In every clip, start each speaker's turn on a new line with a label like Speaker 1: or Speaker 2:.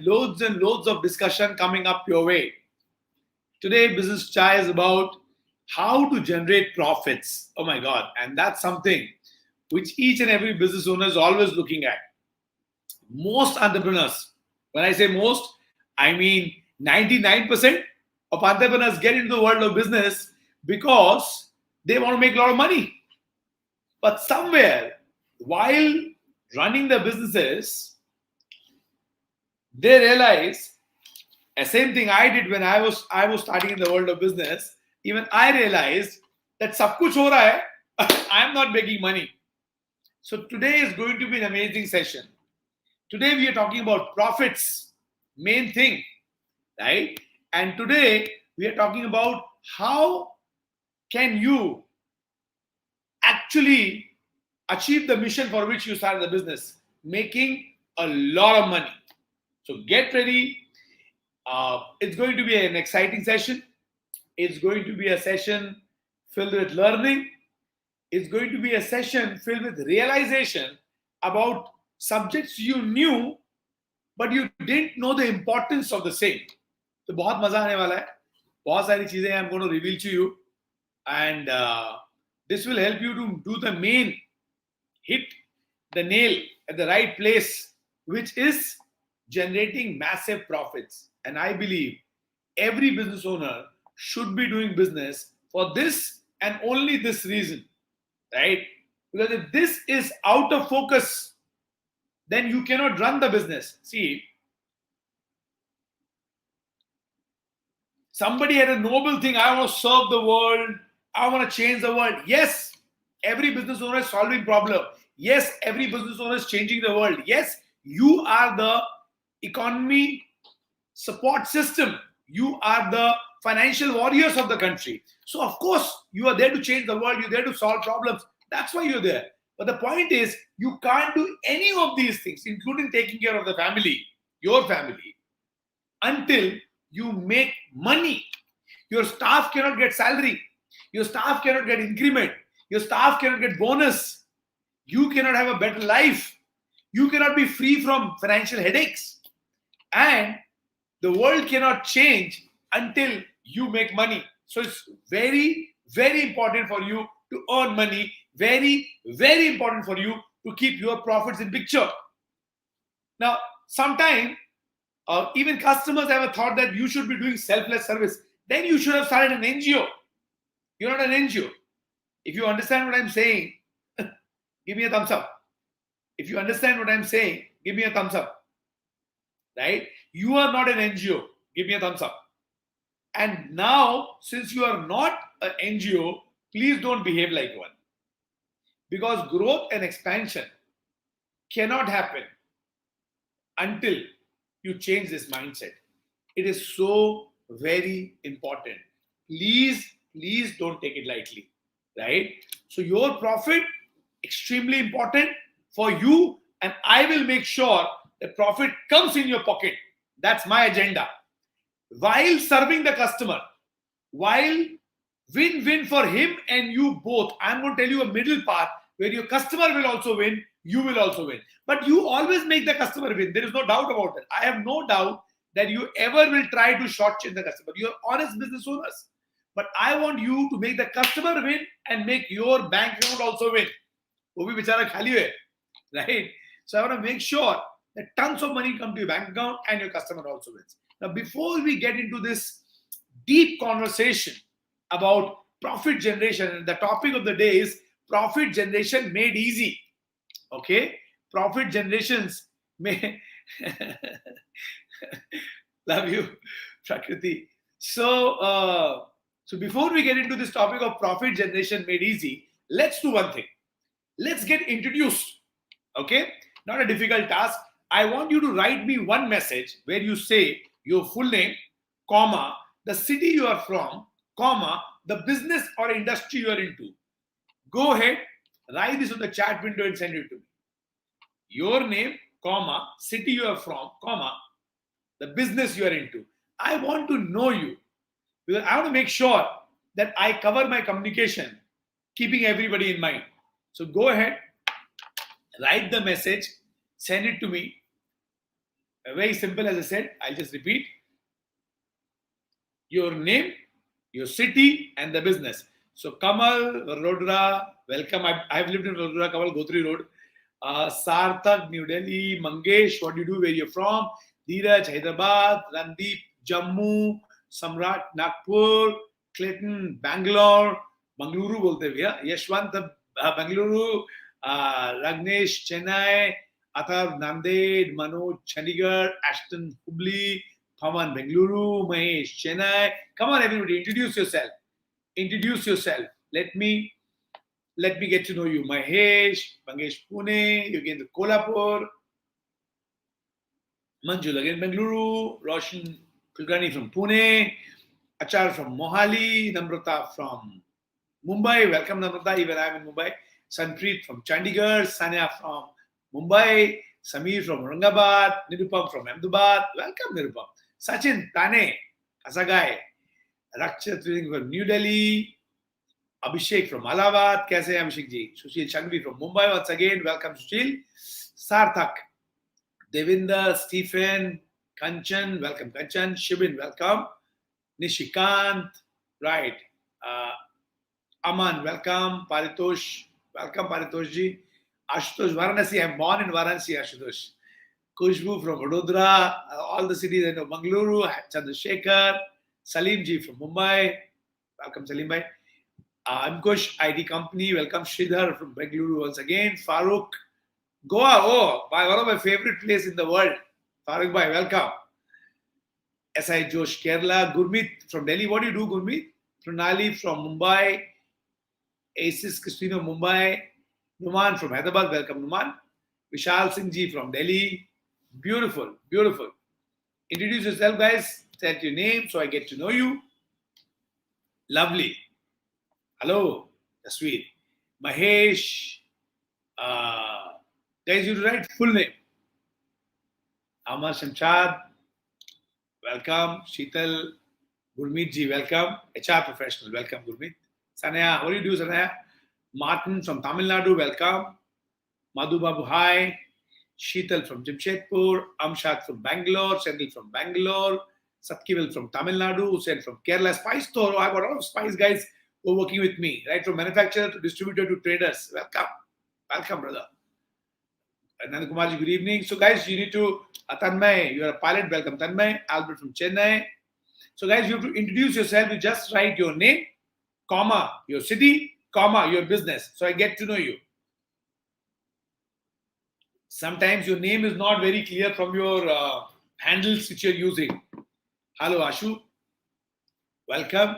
Speaker 1: Loads and loads of discussion coming up your way. Today, Business Chai is about how to generate profits. Oh my God. And that's something which each and every business owner is always looking at. Most entrepreneurs, when I say most, I mean 99% of entrepreneurs get into the world of business because they want to make a lot of money. But somewhere, while running the businesses, they realize the same thing I did when I was starting in the world of business. Even I realized that sab kuch ho raha hai, I am not making money. So today is going to be an amazing session. Today we are talking about profits, main thing, right? And today we are talking about how can you actually achieve the mission for which you started the business, making a lot of money. So get ready. It's going to be an exciting session. It's going to be a session filled with learning. It's going to be a session filled with realization about subjects you knew, but you didn't know the importance of the same. तो बहुत मजा आने वाला है. बहुत सारी चीजें I'm going to reveal to you, and this will help you to do the main, hit the nail at the right place, which is generating massive profits. And I believe every business owner should be doing business for this and only this reason, right? Because if this is out of focus, then you cannot run the business. See, somebody had a noble thing. I want to serve the world. I want to change the world. Yes, every business owner is solving problem. Yes, every business owner is changing the world. Yes, you are the economy support system. You are the financial warriors of the country. So of course, you are there to change the world. You're there to solve problems. That's why you're there. But the point is, you can't do any of these things, including taking care of the family, your family, until you make money. Your staff cannot get salary. Your staff cannot get increment. Your staff cannot get bonus. You cannot have a better life. You cannot be free from financial headaches. And the world cannot change until you make money. So it's very, very important for you to earn money. Very, very important for you to keep your profits in picture. Now, sometimes even customers have a thought that you should be doing selfless service. Then you should have started an NGO. You're not an NGO. If you understand what I'm saying, give me a thumbs up. If you understand what I'm saying, give me a thumbs up. Right? You are not an NGO. Give me a thumbs up. And now, since you are not an NGO, please don't behave like one. Because growth and expansion cannot happen until you change this mindset. It is so very important. Please, please don't take it lightly, right? So your profit, extremely important for you, and I will make sure the profit comes in your pocket. That's my agenda. While serving the customer, while win-win for him and you both, I'm going to tell you a middle path where your customer will also win, you will also win. But you always make the customer win. There is no doubt about it. I have no doubt that you ever will try to shortchange the customer. You are honest business owners. But I want you to make the customer win and make your bank account also win. वो भी बेचारा खाली है, right? So I want to make sure that tons of money come to your bank account and your customer also wins. Now, before we get into this deep conversation about profit generation, and the topic of the day is profit generation made easy. Okay, profit generations may love you, Prakriti. So before we get into this topic of profit generation made easy, let's do one thing. Let's get introduced. Okay, not a difficult task. I want you to write me one message where you say your full name, comma, the city you are from, comma, the business or industry you are into. Go ahead, write this on the chat window and send it to me. Your name, comma, city you are from, comma, the business you are into. I want to know you because I want to make sure that I cover my communication, keeping everybody in mind. So go ahead, write the message, send it to me. Very simple, as I said. I'll just repeat your name, your city, and the business. So Kamal, Vadodara, welcome. I've lived in Vadodara, Kamal, Gotri Road. Sarthak, New Delhi. Mangesh, what do you do? Where you're from? Dheeraj, Hyderabad. Randeep, Jammu. Samrat, Nagpur. Clayton, Bangalore. Bangalore bolte हैं भैया. Yashwant, Bangalore. Ragnesh, Chennai. Atar, Nanded. Manoj, Chandigarh. Ashton, Hubli. Pawan, Bengaluru. Mahesh, Chennai. Come on, everybody, introduce yourself. Introduce yourself. Let me get to know you. Mahesh, Mangesh, Pune. Yogendra, Kolhapur. Manjul again, Bengaluru. Roshan Kulkarni from Pune. Achar from Mohali. Namrata from Mumbai. Welcome, Namrata. Even I'm in Mumbai. Sanpreet from Chandigarh. Sanya from Mumbai. Samir from Aurangabad. Nirupam from Ahmedabad. Welcome, Nirupam. Sachin, Thane, Asagai, Rakshat from New Delhi, Abhishek from Allahabad. Kaise hai Abhishek ji? Sushil Shangvi from Mumbai once again. Welcome, Sushil. Sarthak, Devinder, Stephen, Kanchan, welcome, Kanchan. Shibin, welcome. Nishikant, right. Aman, welcome. Paritosh, welcome, Paritosh ji. Ashutosh, Varanasi, I'm born in Varanasi, Ashutosh. Kushbu from Vadodara, all the cities I know, Mangaluru, Chandrasekhar, Salim ji from Mumbai, welcome Salim bhai. Ankush, IT company, welcome Sridhar from Bengaluru once again. Farooq, Goa, oh, one of my favorite places in the world. Farooq bhai, welcome. SI Josh, Kerala, Gurmeet from Delhi, what do you do Gurmeet? Pranali from Mumbai, Asis Christina Mumbai, Numan from Hyderabad, welcome Numan. Vishal Singh ji from Delhi. Beautiful, beautiful. Introduce yourself, guys. Set your name so I get to know you. Lovely. Hello. That's sweet. Mahesh. Guys, you write full name. Amar Shamshad. Welcome. Sheetal. Gurmeet ji, welcome. HR professional. Welcome, Gurmeet. Sanaya, what do you do, Sanaya? Martin from Tamil Nadu. Welcome. Madhu Babu, hi. Sheetal from Jamshedpur, Amshad from Bangalore, Sendil from Bangalore, Satkival from Tamil Nadu, Hussain from Kerala, Spice Toro. I've got a lot of Spice guys who are working with me, right? From manufacturer to distributor to traders. Welcome. Welcome, brother. Anand Kumarji, good evening. So, guys, you need to, Tanmay, you're a pilot. Welcome, Tanmay. Albert from Chennai. So, guys, you have to introduce yourself. You just write your name, comma, your city, comma, your business. So, I get to know you. Sometimes your name is not very clear from your handles which you're using. Hello, Ashu. Welcome.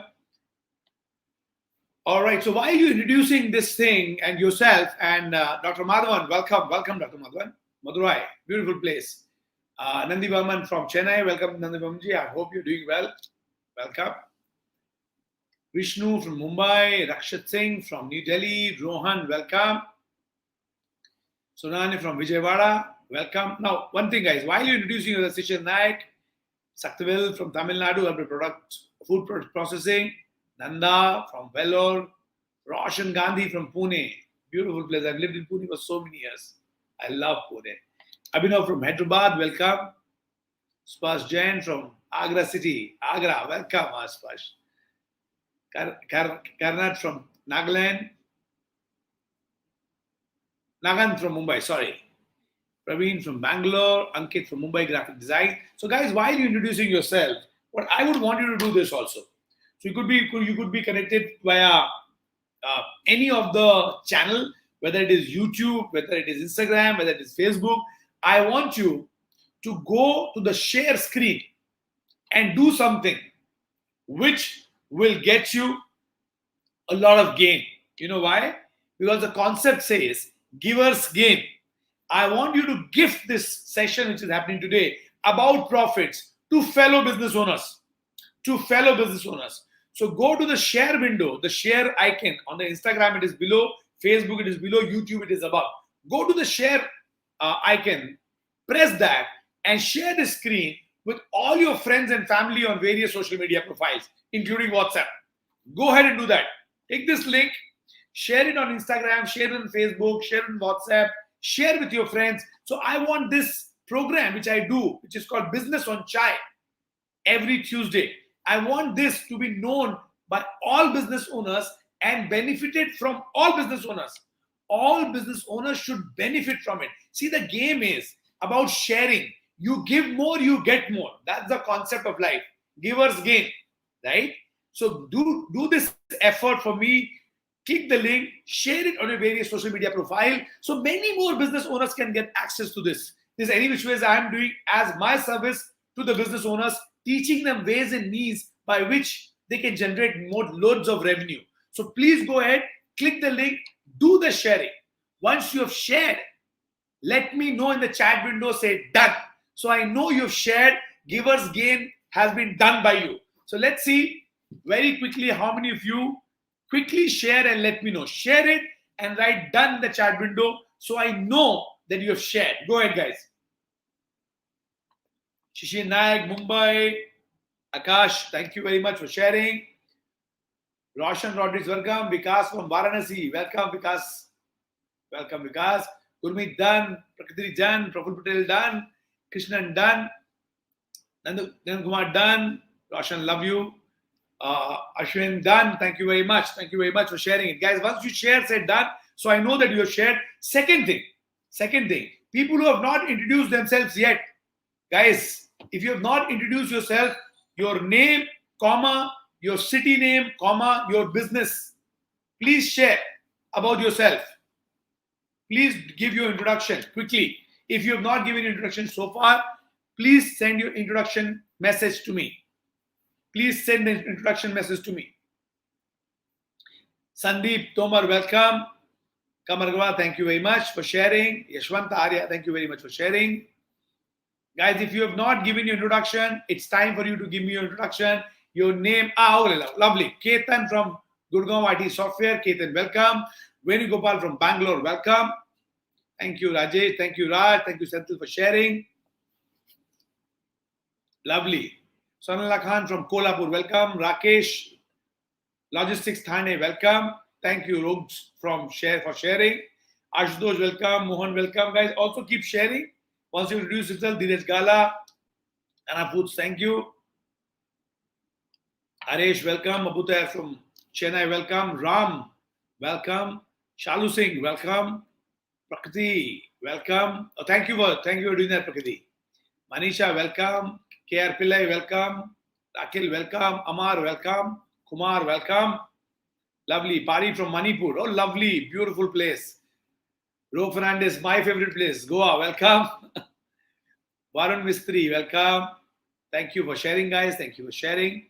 Speaker 1: All right. So why are you introducing this thing and yourself and Dr. Madhavan? Welcome. Welcome, Dr. Madhavan. Madurai. Beautiful place. Nandi Varman from Chennai. Welcome, Nandi Varmanji. I hope you're doing well. Welcome. Vishnu from Mumbai. Rakshat Singh from New Delhi. Rohan, welcome. Sonani from Vijayawada, welcome. Now, one thing, guys, while you're introducing yourself, Sishan Naik, Saktavel from Tamil Nadu, food processing, Nanda from Vellore, Roshan Gandhi from Pune, beautiful place. I've lived in Pune for so many years. I love Pune. Abhinav from Hyderabad, welcome. Spas Jain from Agra City, Agra, welcome, Spas. Karnat from Nagaland. Nagan from Mumbai, sorry. Praveen from Bangalore, Ankit from Mumbai Graphic Design. So, guys, while you're introducing yourself, what I would want you to do this also. So, you could be connected via any of the channel, whether it is YouTube, whether it is Instagram, whether it is Facebook. I want you to go to the share screen and do something which will get you a lot of gain. You know why? Because the concept says givers gain. I want you to gift this session which is happening today about profits to fellow business owners. To fellow business owners. So go to the share window, the share icon. On the Instagram, it is below. Facebook, it is below. YouTube, it is above. Go to the share icon, press that, and share the screen with all your friends and family on various social media profiles, including WhatsApp. Go ahead and do that. Take this link, share it on Instagram, share it on Facebook, share it on WhatsApp, share with your friends. So I want this program which I do, which is called Business on Chai, every Tuesday. I want this to be known by all business owners and benefited from all business owners. All business owners should benefit from it. See, the game is about sharing. You give more, you get more. That's the concept of life. Givers gain, right? So do this effort for me. Click the link, share it on your various social media profile, so many more business owners can get access to this. This is any which ways I am doing as my service to the business owners, teaching them ways and means by which they can generate more loads of revenue. So please go ahead, click the link, do the sharing. Once you have shared, let me know in the chat window, say done. So I know you've shared, Givers Gain has been done by you. So let's see very quickly how many of you quickly share and let me know. Share it and write done in the chat window so I know that you have shared. Go ahead, guys. Shishi Nayak, Mumbai. Akash, thank you very much for sharing. Roshan Rodriguez, welcome. Vikas from Varanasi, welcome, Vikas. Welcome, Vikas. Gurmeet done. Prakriti done. Praful Patel done. Krishnan done. Nandan Kumar done. Roshan, love you. Ashwin done. Thank you very much. Thank you very much for sharing it, guys. Once you share, say done. So I know that you have shared. Second thing, people who have not introduced themselves yet, guys, if you have not introduced yourself, your name, comma, your city name, comma, your business, please share about yourself. Please give your introduction quickly. If you have not given your introduction so far, please send your introduction message to me. Please send the introduction message to me. Sandeep Tomar, welcome. Kamargwa, thank you very much for sharing. Yashwant Arya, thank you very much for sharing. Guys, if you have not given your introduction, it's time for you to give me your introduction. Your name, lovely. Ketan from Gurgaon IT Software. Ketan, welcome. Venugopal from Bangalore, welcome. Thank you, Rajesh. Thank you, Raj. Thank you, Senthil, for sharing. Lovely. Sonala Khan from Kolhapur, welcome. Rakesh, Logistics Thane, welcome. Thank you, Rogs from Share for sharing. Ashutosh, welcome. Mohan, welcome. Guys, also keep sharing. Once you introduce yourself, Dinesh Gala, Anna Foods, thank you. Aresh, welcome. Abutayar from Chennai, welcome. Ram, welcome. Shalu Singh, welcome. Prakriti, welcome. Oh, thank you for doing that, Prakriti. Manisha, welcome. KR Pillai, welcome. Akhil, welcome. Amar, welcome. Kumar, welcome. Lovely. Pari from Manipur. Oh, lovely. Beautiful place. Ro Fernandez, my favorite place. Goa, welcome. Varun Mistry, welcome. Thank you for sharing, guys. Thank you for sharing.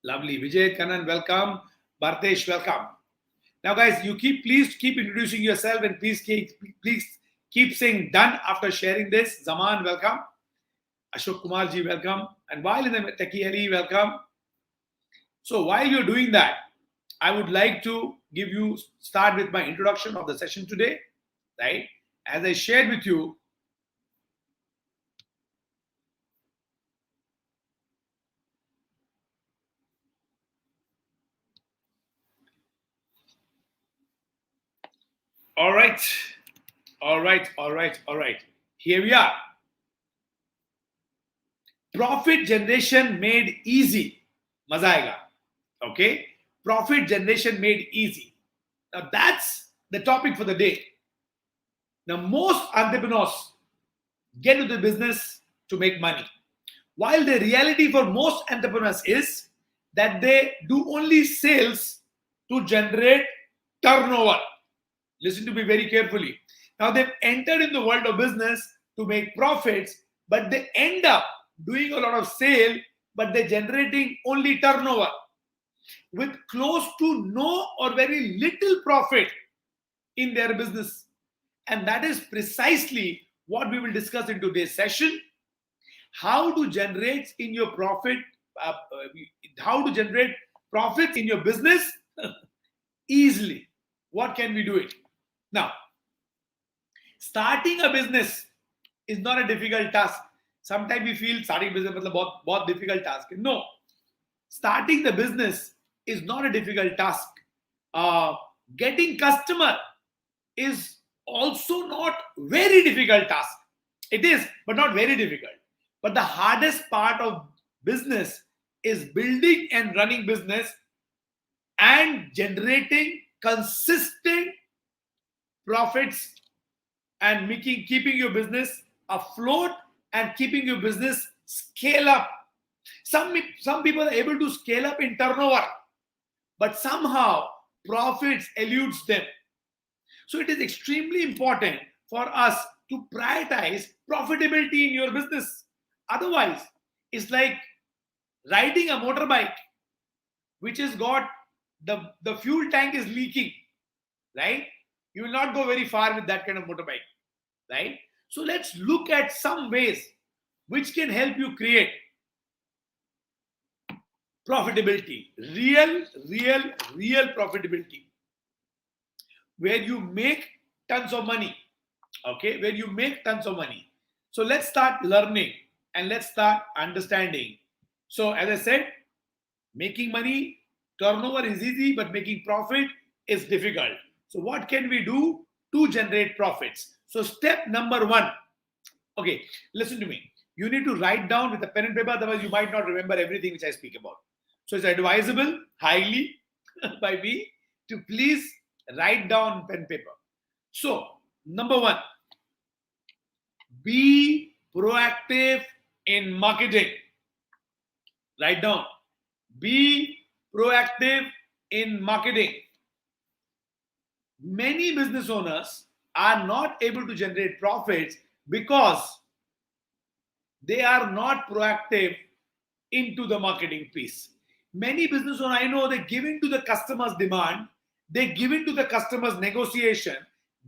Speaker 1: Lovely. Vijay Kannan, welcome. Bhartesh, welcome. Now, guys, please keep introducing yourself and please keep saying done after sharing this. Zaman, welcome. Ashok Kumar ji, welcome. And while in the Techie Alley, welcome. So while you're doing that, I would like to start with my introduction of the session today, right? As I shared with you, all right. Here we are. Profit generation made easy. Maza aega. Okay? Profit generation made easy. Now that's the topic for the day. Now most entrepreneurs get into the business to make money. While the reality for most entrepreneurs is that they do only sales to generate turnover. Listen to me very carefully. Now they've entered in the world of business to make profits, but they end up doing a lot of sale, but they're generating only turnover with close to no or very little profit in their business. And that is precisely what we will discuss in today's session. How to generate in your profit, how to generate profits in your business easily. What can we do it? Now, starting a business is not a difficult task. Sometimes we feel starting business is a very difficult task. No, starting the business is not a difficult task. Getting customer is also not very difficult task. It is, but not very difficult. But the hardest part of business is building and running business and generating consistent profits and keeping your business afloat and keeping your business scale up. Some people are able to scale up in turnover, but somehow profits eludes them. So it is extremely important for us to prioritize profitability in your business. Otherwise, it's like riding a motorbike which has got the fuel tank is leaking, right? You will not go very far with that kind of motorbike, right? So let's look at some ways which can help you create profitability, real profitability, where you make tons of money. Okay, where you make tons of money. So let's start learning and let's start understanding. So as I said, making money, turnover is easy, but making profit is difficult. So what can we do to generate profits? So step number one. Okay, listen to me. You need to write down with a pen and paper, otherwise you might not remember everything which I speak about. So it's advisable highly by me to please write down pen and paper. So number one, be proactive in marketing. Write down. Be proactive in marketing. Many business owners are not able to generate profits because they are not proactive into the marketing piece. Many business owners, I know, they give in to the customer's demand, they give in to the customer's negotiation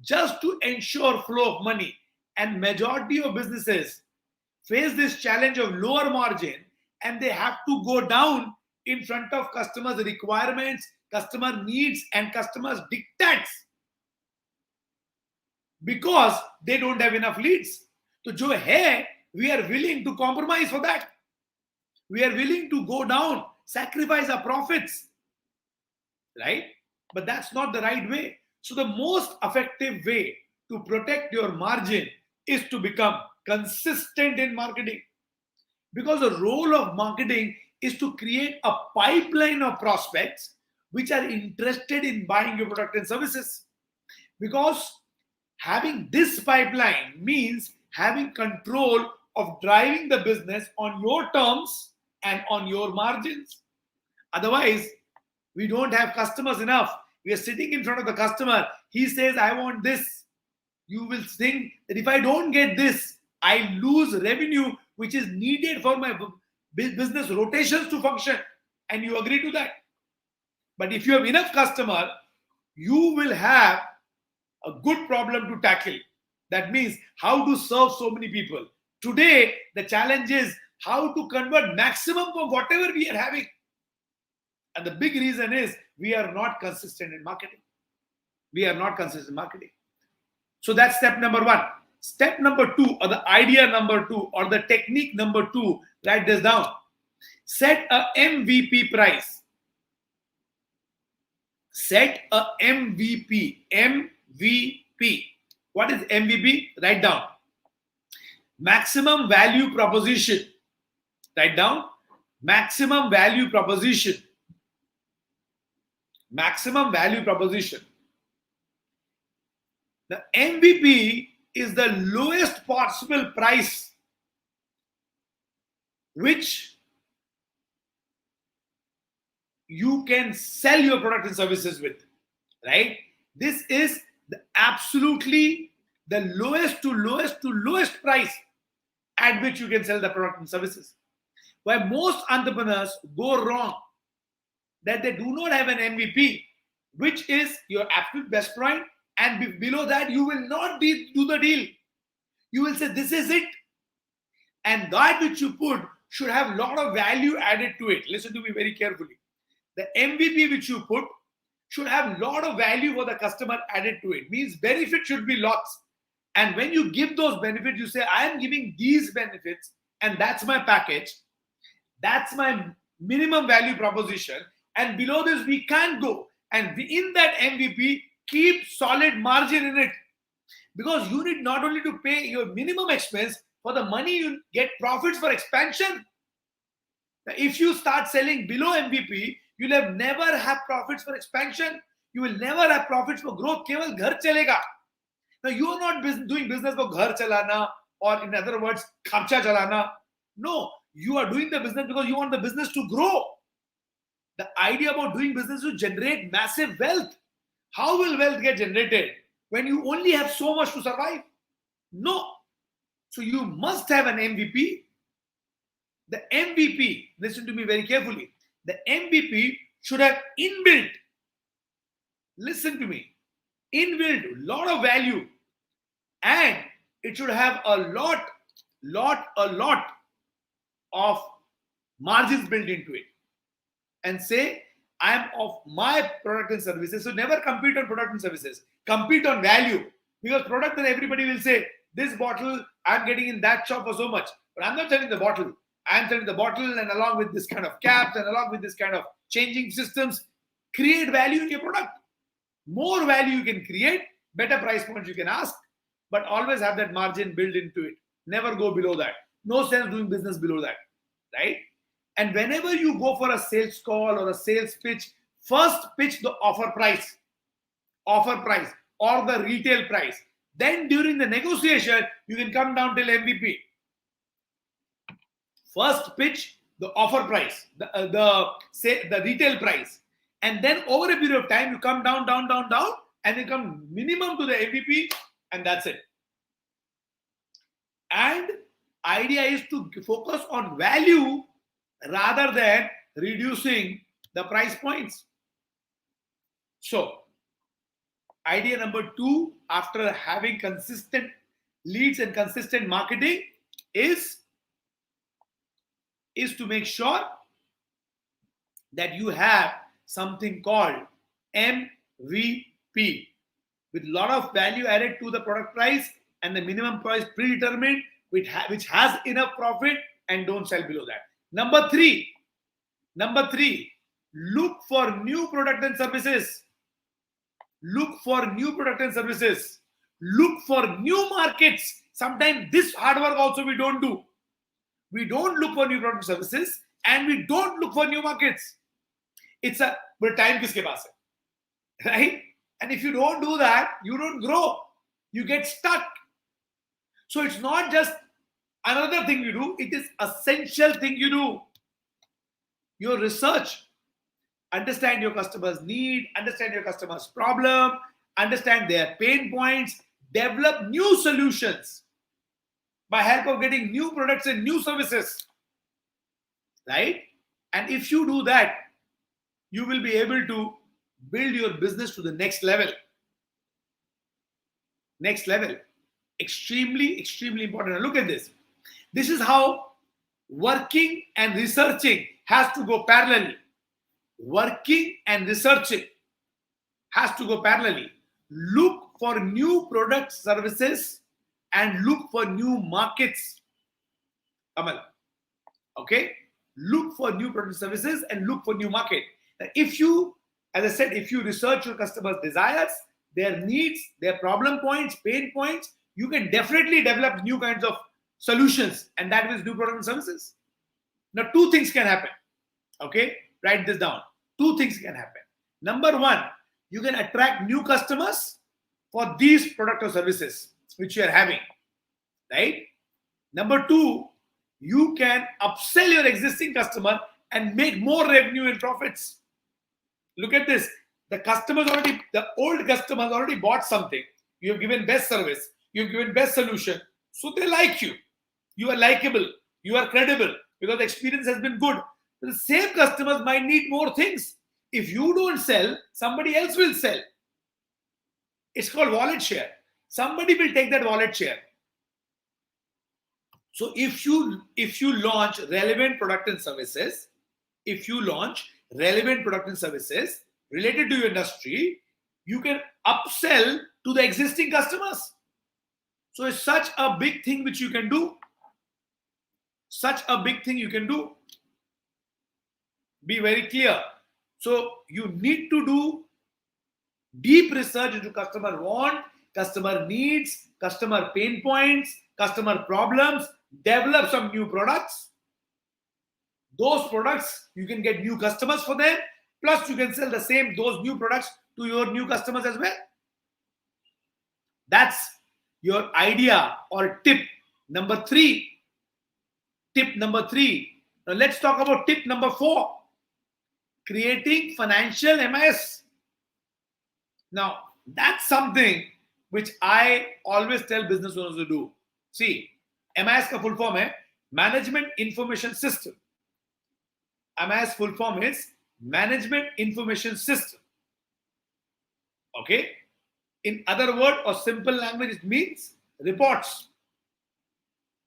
Speaker 1: just to ensure flow of money. And majority of businesses face this challenge of lower margin, and they have to go down in front of customers' requirements, customer needs, and customers' dictates because they don't have enough leads. So, jo hai, we are willing to compromise for that. We are willing to go down, sacrifice our profits, right? But that's not the right way. So, the most effective way to protect your margin is to become consistent in marketing. Because the role of marketing is to create a pipeline of prospects which are interested in buying your product and services. Because having this pipeline means having control of driving the business on your terms and on your margins. Otherwise, we don't have customers enough. We are sitting in front of the customer. He says, I want this. You will think that if I don't get this, I lose revenue which is needed for my business rotations to function. And you agree to that. But if you have enough customer, you will have a good problem to tackle. That means how to serve so many people. Today, the challenge is how to convert maximum of whatever we are having. And the big reason is we are not consistent in marketing. We are not consistent in marketing. So that's step number one. Step number two, or the idea number two, or the technique number two, write this down. Set a MVP price. Set a MVP. MVP. What is MVP? Write down. Maximum value proposition. Write down. Maximum value proposition. Maximum value proposition. The MVP is the lowest possible price which you can sell your product and services with, right? This is absolutely the lowest price at which you can sell the product and services. Why most entrepreneurs go wrong, that they do not have an MVP, which is your absolute best price, and below that you will not do the deal. You will say this is it, and that which you put should have a lot of value added to it. Listen to me very carefully. The MVP which you put should have a lot of value for the customer added to it. Means benefit should be lots. And when you give those benefits, you say, I am giving these benefits, and that's my package. That's my minimum value proposition. And below this, we can't go. And in that MVP, keep solid margin in it. Because you need not only to pay your minimum expense, for the money you get profits for expansion. Now, if you start selling below MVP, you'll have never have profits for expansion. You will never have profits for growth. केवल घर चलेगा. Now you are not doing business for घर चलाना, or in other words, खर्चा चलाना. No, you are doing the business because you want the business to grow. The idea about doing business is to generate massive wealth. How will wealth get generated when you only have so much to survive? No. So you must have an MVP. The MVP, listen to me very carefully, the MVP should have inbuilt, listen to me, inbuilt lot of value, and it should have a lot of margins built into it. And say, I am of my product and services. So never compete on product and services. Compete on value. Because product, then everybody will say, this bottle I'm getting in that shop for so much. But I'm not selling the bottle. I'm selling the bottle, and along with this kind of caps and along with this kind of changing systems, create value in your product. More value you can create, better price points you can ask, but always have that margin built into it. Never go below that. No sense doing business below that, right? And whenever you go for a sales call or a sales pitch, first pitch the offer price or the retail price. Then during the negotiation, you can come down till MVP. First pitch the offer price, the retail price, and then over a period of time you come down, and you come minimum to the MVP, and that's it. And idea is to focus on value rather than reducing the price points. So, idea number 2, after having consistent leads and consistent marketing, is to make sure that you have something called MVP, with a lot of value added to the product price and the minimum price predetermined, which has enough profit, and don't sell below that. Number three, look for new product and services. Look for new product and services. Look for new markets. Sometimes this hard work also we don't do. We don't look for new product and services, and we don't look for new markets. It's a but time kiske paas hai, right? And if you don't do that, you don't grow. You get stuck. So it's not just another thing you do, it is essential thing you do. Your research. Understand your customer's need, understand your customer's problem, understand their pain points, develop new solutions by help of getting new products and new services. Right? And if you do that, you will be able to build your business to the next level. Next level. Extremely, extremely important. Now look at this. This is how working and researching has to go parallelly. Working and researching has to go parallelly. Look for new product services and look for new markets. Kamal. Okay? Look for new product services and look for new market. If you, as I said, if you research your customers' desires, their needs, their problem points, pain points, you can definitely develop new kinds of solutions, and that is new product and services. Now, two things can happen. Okay? Write this down. Two things can happen. Number one, you can attract new customers for these product or services which you are having. Right? Number two, you can upsell your existing customer and make more revenue and profits. Look at this. The old customers already bought something. You have given best service. You have given best solution. So they like you. You are likable. You are credible because the experience has been good. The same customers might need more things. If you don't sell, somebody else will sell. It's called wallet share. Somebody will take that wallet share. So if you launch relevant product and services, related to your industry, you can upsell to the existing customers. So it's such a big thing which you can do. Such a big thing you can do. Be very clear. So you need to do deep research into customer want, customer needs, customer pain points, customer problems, develop some new products. Those products, you can get new customers for them, plus you can sell those new products to your new customers as well. That's your idea or tip number 3. Tip number 3. Now let's talk about tip number 4. Creating financial MIS. Now, that's something which I always tell business owners to do. See, MIS ka full form hai Management Information System. MIS full form is Management Information System. Okay? In other word or simple language, it means reports.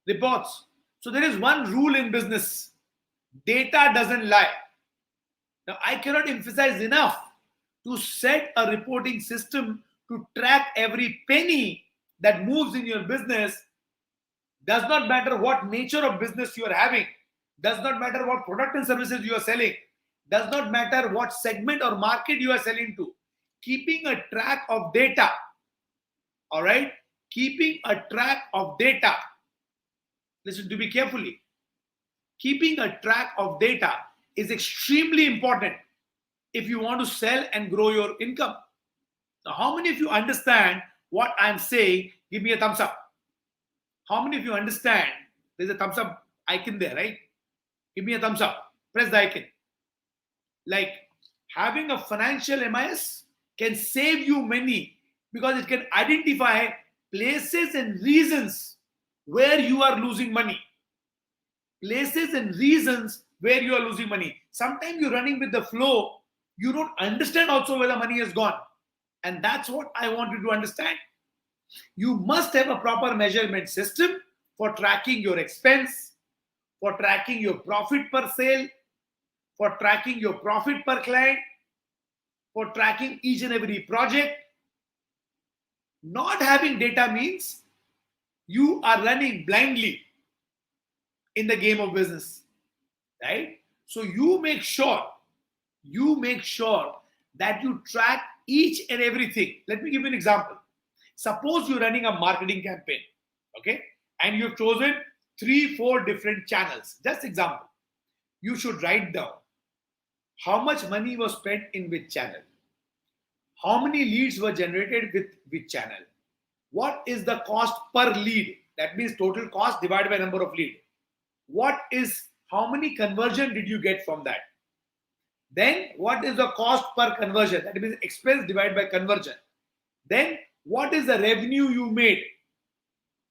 Speaker 1: Reports. So there is one rule in business. Data doesn't lie. Now, I cannot emphasize enough to set a reporting system to track every penny that moves in your business. Does not matter what nature of business you are having. Does not matter what product and services you are selling. Does not matter what segment or market you are selling to. Keeping a track of data. All right? Keeping a track of data. Listen to me carefully. Keeping a track of data is extremely important if you want to sell and grow your income. Now, how many of you understand what I'm saying? Give me a thumbs up. How many of you understand? There's a thumbs up icon there, right? Give me a thumbs up. Press the icon. Like having a financial MIS can save you money because it can identify places and reasons where you are losing money. Places and reasons where you are losing money. Sometimes you're running with the flow. You don't understand also where the money has gone. And that's what I want you to understand. You must have a proper measurement system for tracking your expense, for tracking your profit per sale, for tracking your profit per client, for tracking each and every project. Not having data means you are running blindly in the game of business, right? So you make sure that you track each and everything. Let me give you an example. Suppose you're running a marketing campaign, okay? And you've chosen 3-4 different channels. Just example. You should write down how much money was spent in which channel, how many leads were generated with which channel, what is the cost per lead, that means total cost divided by number of lead, how many conversion did you get from that, then what is the cost per conversion, that means expense divided by conversion, then what is the revenue you made,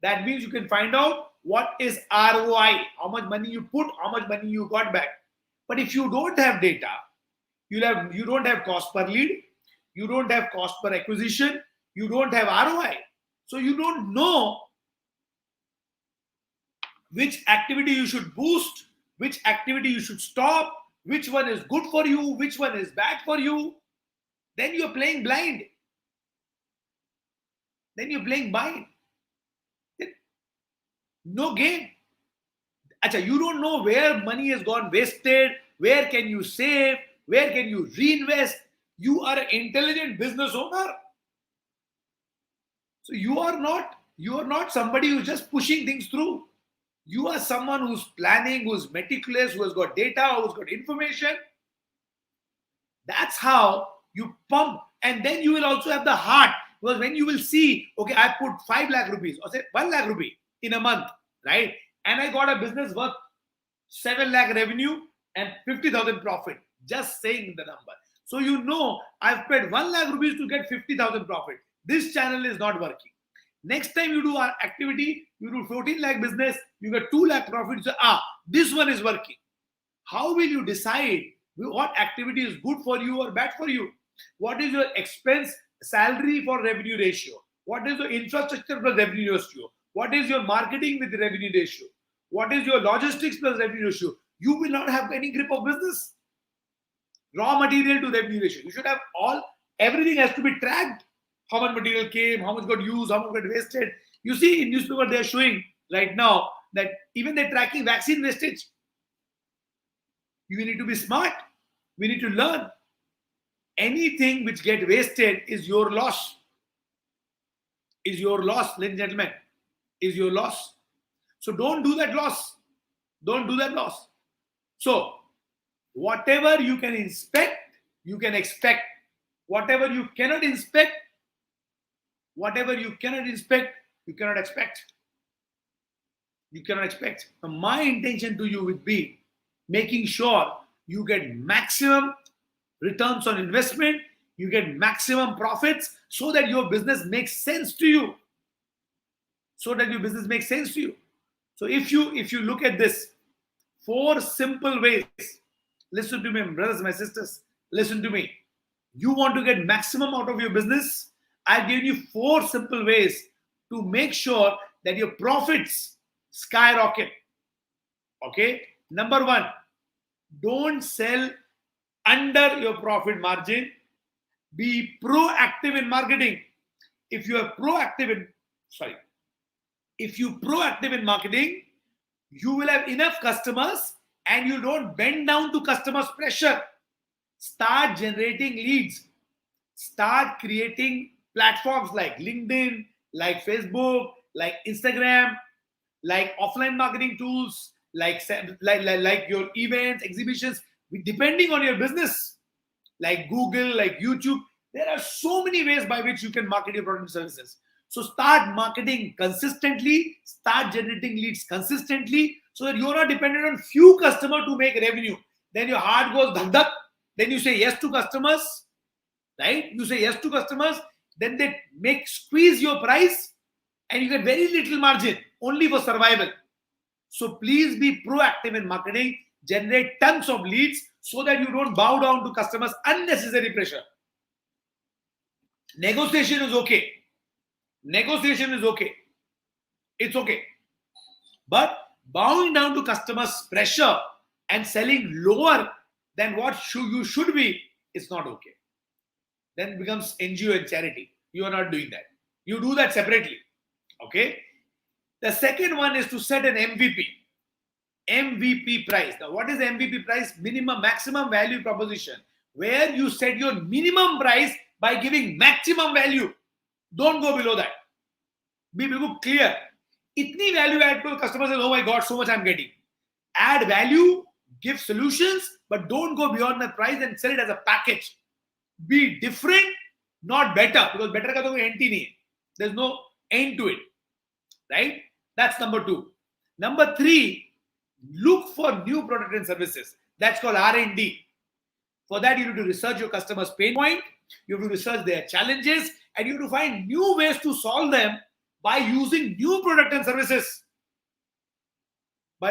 Speaker 1: that means you can find out what is ROI, how much money you put, how much money you got back. But if you don't have data, you don't have cost per lead, you don't have cost per acquisition, you don't have ROI. So you don't know which activity you should boost, which activity you should stop, which one is good for you, which one is bad for you. Then you're playing blind. Then you're playing blind. No game. Achha, you don't know where money has gone wasted, where can you save, where can you reinvest. You are an intelligent business owner. So you are not somebody who's just pushing things through. You are someone who's planning, who's meticulous, who has got data, who's got information. That's how you pump. And then you will also have the heart. Because when you will see, okay, I put 5 lakh rupees or say 1 lakh rupee in a month, right? And I got a business worth 7 lakh revenue and 50,000 profit. Just saying the number. So you know I've paid 1 lakh rupees to get 50,000 profit. This channel is not working. Next time you do our activity, you do 14 lakh business, you get 2 lakh profit. So, this one is working. How will you decide what activity is good for you or bad for you? What is your expense salary for revenue ratio? What is your infrastructure plus revenue ratio? What is your marketing with revenue ratio? What is your logistics plus revenue ratio? You will not have any grip of business. Raw material to revenue ratio. You should have everything has to be tracked. How much material came, how much got used, how much got wasted. You see in newspaper they are showing right now that even they're tracking vaccine wastage. You need to be smart. We need to learn. Anything which get wasted is your loss. is your loss, ladies and gentlemen, is your loss. So don't do that loss. Don't do that loss. So whatever you can inspect, you can expect. Whatever you cannot inspect, you cannot expect. You cannot expect. Now, my intention to you would be making sure you get maximum returns on investment, you get maximum profits, so that your business makes sense to you. So if you look at this, 4 simple ways. Listen to me, brothers, my sisters. Listen to me. You want to get maximum out of your business? I've given you 4 simple ways to make sure that your profits skyrocket. Okay? Number 1, don't sell under your profit margin. Be proactive in marketing. If you proactive in marketing, you will have enough customers and you don't bend down to customers' pressure. Start generating leads. Start creating platforms like LinkedIn, like Facebook, like Instagram, like offline marketing tools, like your events, exhibitions, depending on your business, like Google, like YouTube. There are so many ways by which you can market your product and services. So start marketing consistently, start generating leads consistently, so that you're not dependent on few customers to make revenue. Then your heart goes dhak dhak. Then you say yes to customers, right? You say yes to customers, then they squeeze your price, and you get very little margin, only for survival. So please be proactive in marketing, generate tons of leads, so that you don't bow down to customers' unnecessary pressure. Negotiation is okay. It's okay. But bowing down to customers' pressure and selling lower than what you should be is not okay. Then it becomes NGO and charity. You are not doing that. You do that separately. Okay? The second one is to set an MVP price. Now, what is MVP price? Maximum value proposition, where you set your minimum price by giving maximum value. Don't go below that. Be clear. Itni value add to customers, oh my God, so much I'm getting. Add value, give solutions, but don't go beyond the price and sell it as a package. Be different, not better, because better ka to koi end hi nahi hai. There's no end to it, right? That's number 2. Number 3, look for new product and services. That's called R&D. For that, you need to research your customer's pain point, you have to research their challenges, and you have to find new ways to solve them by using new product and services. Now,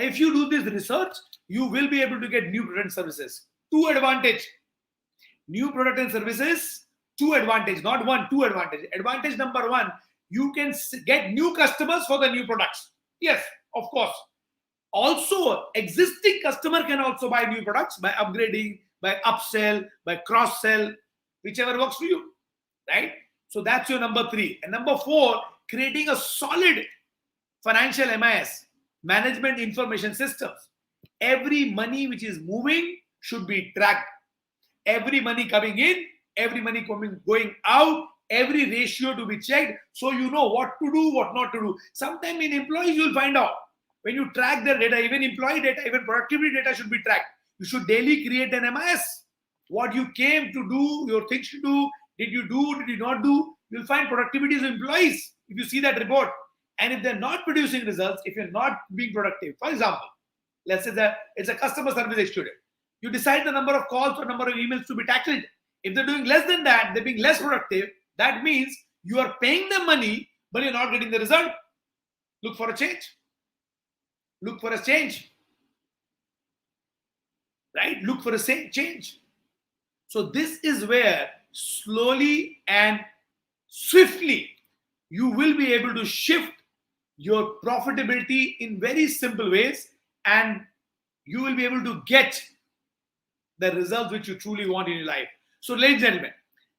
Speaker 1: if you do this research, you will be able to get new product and services. 2 advantage. New product and services, 2 advantage, not 1, 2 advantage. Advantage number 1, you can get new customers for the new products. Yes, of course. Also, existing customer can also buy new products by upgrading, by upsell, by cross-sell, whichever works for you, right? So that's your number 3. And number 4, creating a solid financial MIS, management information systems. Every money which is moving should be tracked. Every money coming in, every money going out, every ratio to be checked, so you know what to do, what not to do. Sometime in employees, you'll find out. When you track their data, even employee data, even productivity data should be tracked. You should daily create an MIS. What you came to do, your things to do, did you not do? You'll find productivity of employees if you see that report. And if they're not producing results, if you're not being productive, for example, let's say that it's a customer service executive. You decide the number of calls or number of emails to be tackled. If they're doing less than that, they're being less productive. That means you are paying them money, but you're not getting the result. Look for a change. Right? Look for a change. So this is where slowly and swiftly you will be able to shift your profitability in very simple ways, and you will be able to get the results which you truly want in your life. So, ladies and gentlemen,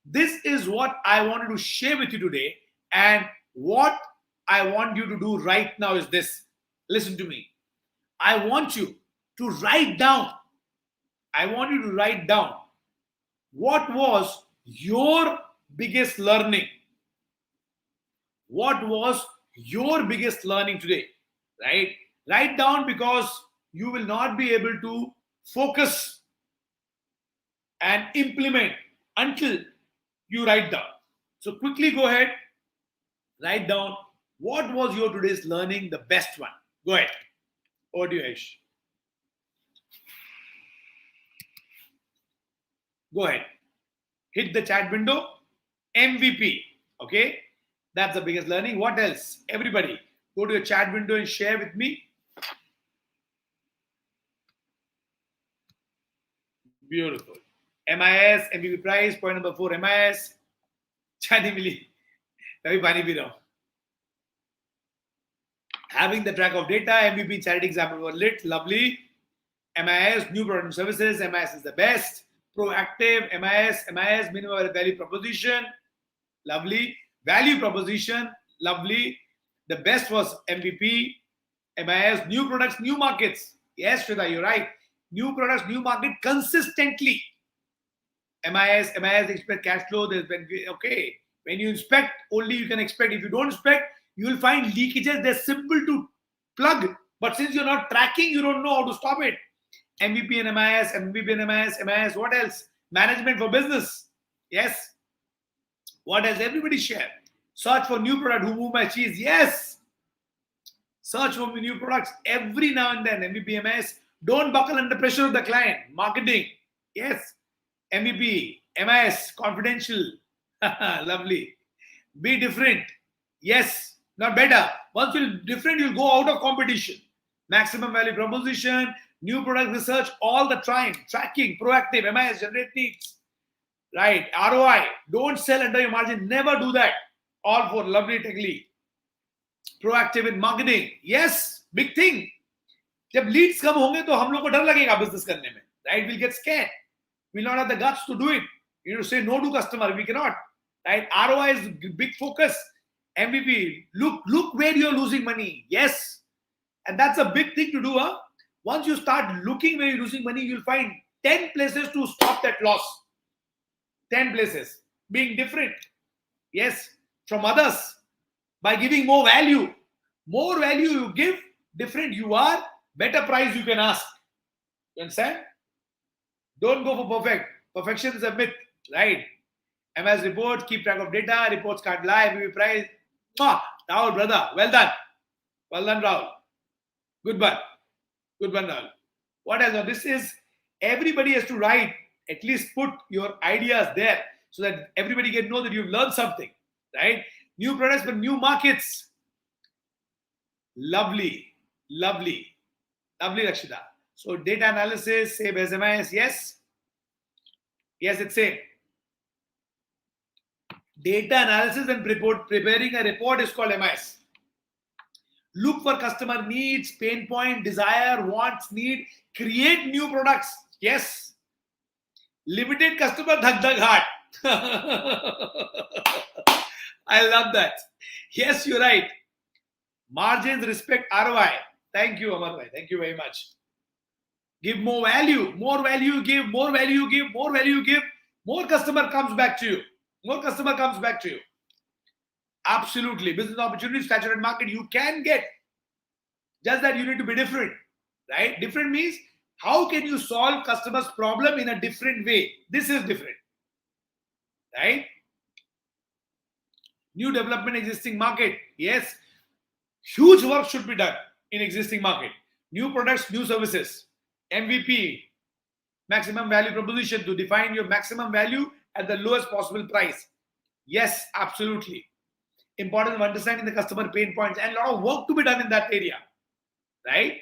Speaker 1: this is what I wanted to share with you today. And what I want you to do right now is this. Listen to me. I want you to write down. what was your biggest learning? What was your biggest learning today? Right? Write down, because you will not be able to focus and implement until you write down. So quickly go ahead, write down what was your today's learning, the best one. Go ahead. Over to you, Aish. Go ahead. Hit the chat window. MVP. Okay. That's the biggest learning. What else? Everybody, go to your chat window and share with me. Beautiful. MIS, MVP price, point number 4, MIS. Chani mili. Tabi pani pi raha hu. Having the track of data, MVP charity example were lit. Lovely. MIS, new product and services. MIS is the best. Proactive, MIS, minimum value proposition. Lovely. Value proposition. Lovely. The best was MVP. MIS, new products, new markets. Yes, Shweta, you're right. New products, new market consistently. MIS, expect cash flow. Okay. When you inspect, only you can expect. If you don't inspect, you will find leakages. They're simple to plug. But since you're not tracking, you don't know how to stop it. MVP and MIS, what else? Management for business. Yes. What else? Everybody share. Search for new product. Who move my cheese? Yes. Search for new products every now and then. MVP, MIS. Don't buckle under pressure of the client. Marketing. Yes. MVP, MIS, confidential. Lovely. Be different. Yes. Not better. Once you're different, you'll go out of competition. Maximum value proposition, new product research all the time. Tracking, proactive, MIS, generate needs. Right. ROI. Don't sell under your margin. Never do that. All for lovely technically. Proactive in marketing. Yes. Big thing. जब leads कम होंगे तो हम लोग को डर लगेगा business करने में. Right. We'll get scared. We'll not have the guts to do it. You know, say no to customer. We cannot. Right. ROI is big focus. MVP. Look where you're losing money. Yes. And that's a big thing to do. Huh? Once you start looking where you're losing money, you'll find 10 places to stop that loss. 10 places. Being different. Yes. From others. By giving more value. More value you give, different you are, better price you can ask. You understand? Don't go for perfect. Perfection is a myth. Right? MS report, keep track of data, reports can't lie, MVP price. Rahul, brother, well done. Well done, Rahul. Good one. Good one, Rahul. What else? Now, this is, everybody has to write, at least put your ideas there so that everybody can know that you've learned something. Right? New products for new markets. Lovely. Lovely. Lovely, Rakshita. So data analysis, same as MIS. Yes. Yes, it's same. Data analysis and preparing a report is called MIS. Look for customer needs, pain point, desire, wants, need. Create new products. Yes. Limited customer, dhak dhak heart. I love that. Yes, you're right. Margins, respect, ROI. Thank you, Amar bhai. Thank you very much. Give more value. More value you give, more value you give, more value you give. More customer comes back to you. More customer comes back to you. Absolutely. Business opportunities, saturated market, you can get. Just that you need to be different. Right? Different means how can you solve customer's problem in a different way? This is different. Right? New development, existing market. Yes. Huge work should be done in existing market. New products, new services. MVP, maximum value proposition, to define your maximum value at the lowest possible price. Yes, absolutely. Importance of understanding the customer pain points, and a lot of work to be done in that area. Right?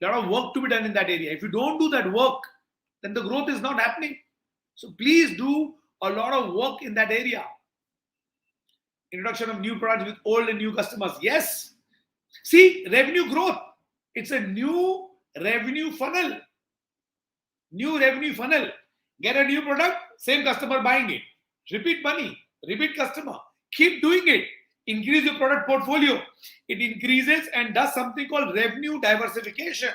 Speaker 1: A lot of work to be done in that area. If you don't do that work, then the growth is not happening. So please do a lot of work in that area. Introduction of new products with old and new customers. Yes. See, revenue growth. It's a new revenue funnel. New revenue funnel. Get a new product, same customer buying it. Repeat money, repeat customer. Keep doing it. Increase your product portfolio. It increases and does something called revenue diversification.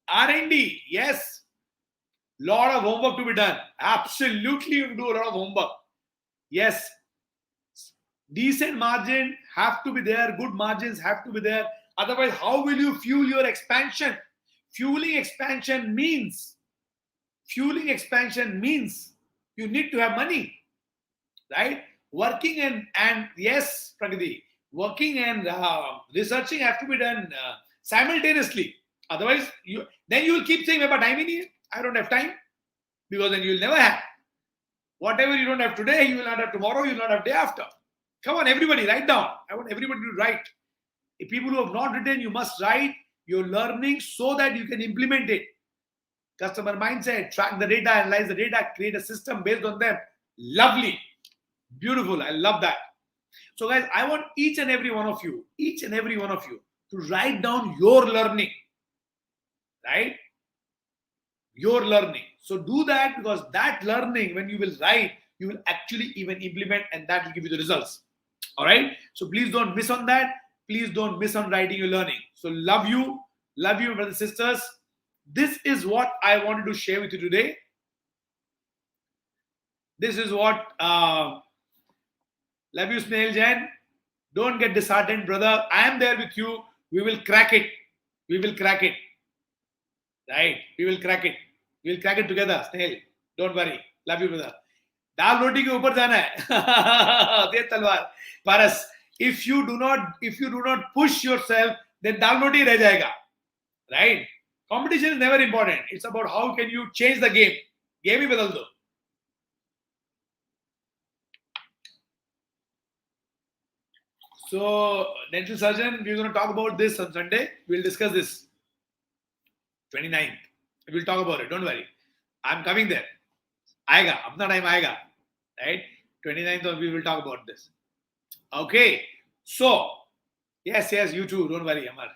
Speaker 1: R&D, yes. Lot of homework to be done. Absolutely, you do a lot of homework. Yes, decent margin have to be there, good margins have to be there. Otherwise, how will you fuel your expansion? Fueling expansion means you need to have money, right? Working and yes, Pragati, working and researching have to be done simultaneously. Otherwise, you will keep saying, "But time in I don't have time," because then you will never have. Whatever you don't have today, you will not have tomorrow, you will not have day after. Come on, everybody, write down. I want everybody to write. If people who have not written, you must write your learning so that you can implement it. Customer mindset, track the data, analyze the data, create a system based on them. Lovely. Beautiful. I love that. So, guys, I want each and every one of you to write down your learning. Right? Your learning. So do that, because that learning, when you will write, you will actually even implement, and that will give you the results. All right. So please don't miss on that. Please don't miss on writing your learning. So love you, brothers and sisters. This is what I wanted to share with you today. This is what love you, Snail Jain. Don't get disheartened, brother. I am there with you. We will crack it. We will crack it. Right? We will crack it. We will crack it together, Snail. Don't worry. Love you, brother. दाल रोटी के ऊपर जाना है. दे तलवार. Paras, if you do not push yourself, then दाल रोटी रह जाएगा. Right? Competition is never important. It's about how can you change the game. Game ही बदल दो. So, dental surgeon, we're going to talk about this on Sunday. We'll discuss this. 29th. We'll talk about it. Don't worry. I'm coming there. Aega. Apna time aega. Right? 29th, we will talk about this. Okay. So, yes, you too. Don't worry, Amar.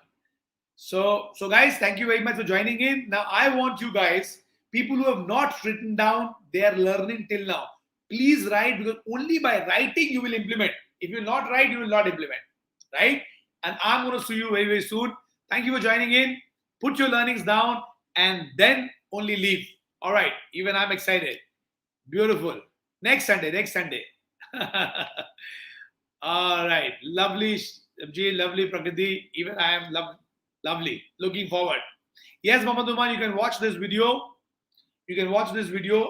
Speaker 1: So guys, thank you very much for joining in. Now, I want you guys, people who have not written down their learning till now, please write, because only by writing you will implement. If you will not write, you will not implement. Right? And I'm going to see you very, very soon. Thank you for joining in. Put your learnings down and then only leave. All right. Even I'm excited. Beautiful. Next Sunday. All right. Lovely, lovely Prakriti. Even I am lovely. Looking forward. Yes, Muhammad Uman, you can watch this video.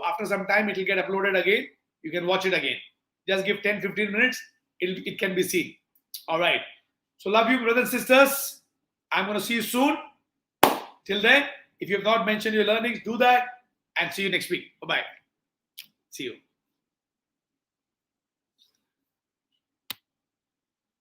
Speaker 1: After some time, it will get uploaded again. You can watch it again. Just give 10-15 minutes. It can be seen. All right. So love you, brothers and sisters. I'm going to see you soon. Till then, if you have not mentioned your learnings, do that, and see you next week. Bye-bye. See you.